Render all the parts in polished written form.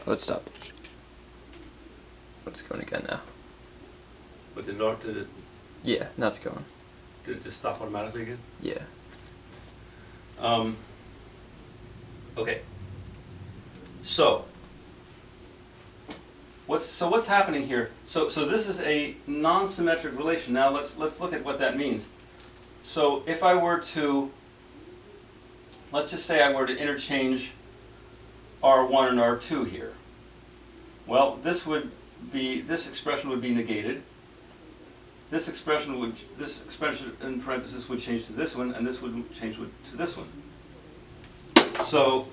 Oh, it stopped. It's going again now. But did it Yeah, now it's going. did it just stop automatically again? Yeah. Okay. So what's happening here? So this is a non-symmetric relation. Now let's look at what that means. So if I were to, let's just say I were to interchange R1 and R2 here. Well, this expression would be negated. This expression in parentheses would change to this one, and this would change to this one. So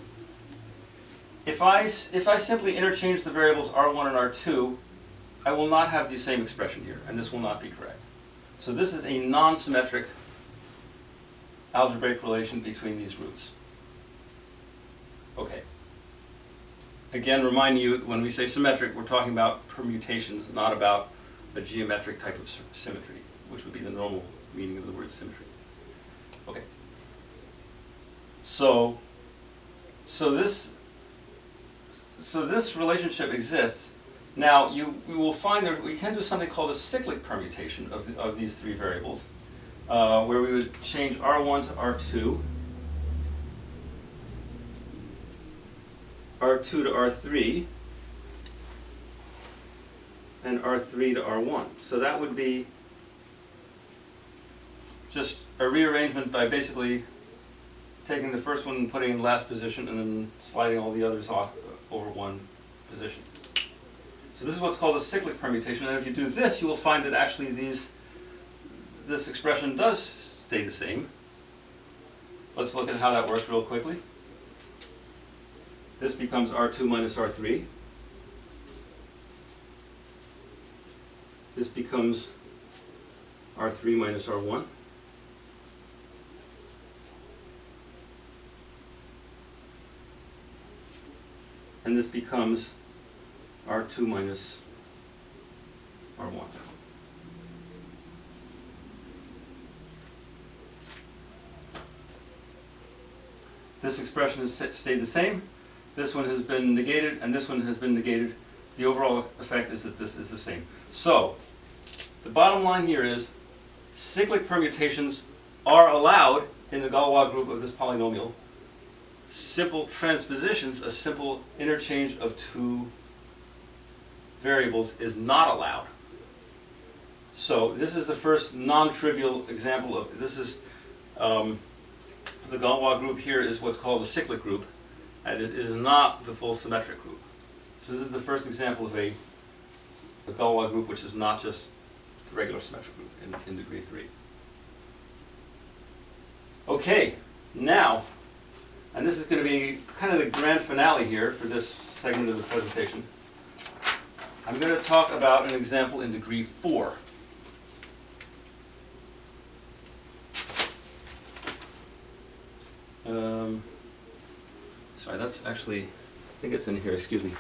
if I simply interchange the variables R1 and R2, I will not have the same expression here, and this will not be correct. So this is a non-symmetric algebraic relation between these roots. Okay. Again, remind you, when we say symmetric, we're talking about permutations, not about a geometric type of symmetry, which would be the normal meaning of the word symmetry. Okay. So this relationship exists. Now you will find that we can do something called a cyclic permutation of these three variables, where we would change R1 to R2, R2 to R3, and R3 to R1. So that would be just a rearrangement by basically taking the first one and putting it in last position and then sliding all the others off over one position. So this is what's called a cyclic permutation, and if you do this, you will find that actually this expression does stay the same. Let's look at how that works real quickly. This becomes R2 minus R3. This becomes R3 minus R1. And this becomes R2 minus R1. This expression has stayed the same. This one has been negated, and this one has been negated. The overall effect is that this is the same. So, the bottom line here is cyclic permutations are allowed in the Galois group of this polynomial. Simple transpositions, a simple interchange of two variables, is not allowed. So this is the first non-trivial example of this is the Galois group here is what's called a cyclic group, and it is not the full symmetric group. So this is the first example of a Galois group which is not just the regular symmetric group in degree 3. Okay, now, and this is going to be kind of the grand finale here for this segment of the presentation. I'm going to talk about an example in degree 4. Sorry, that's actually, I think it's in here, excuse me.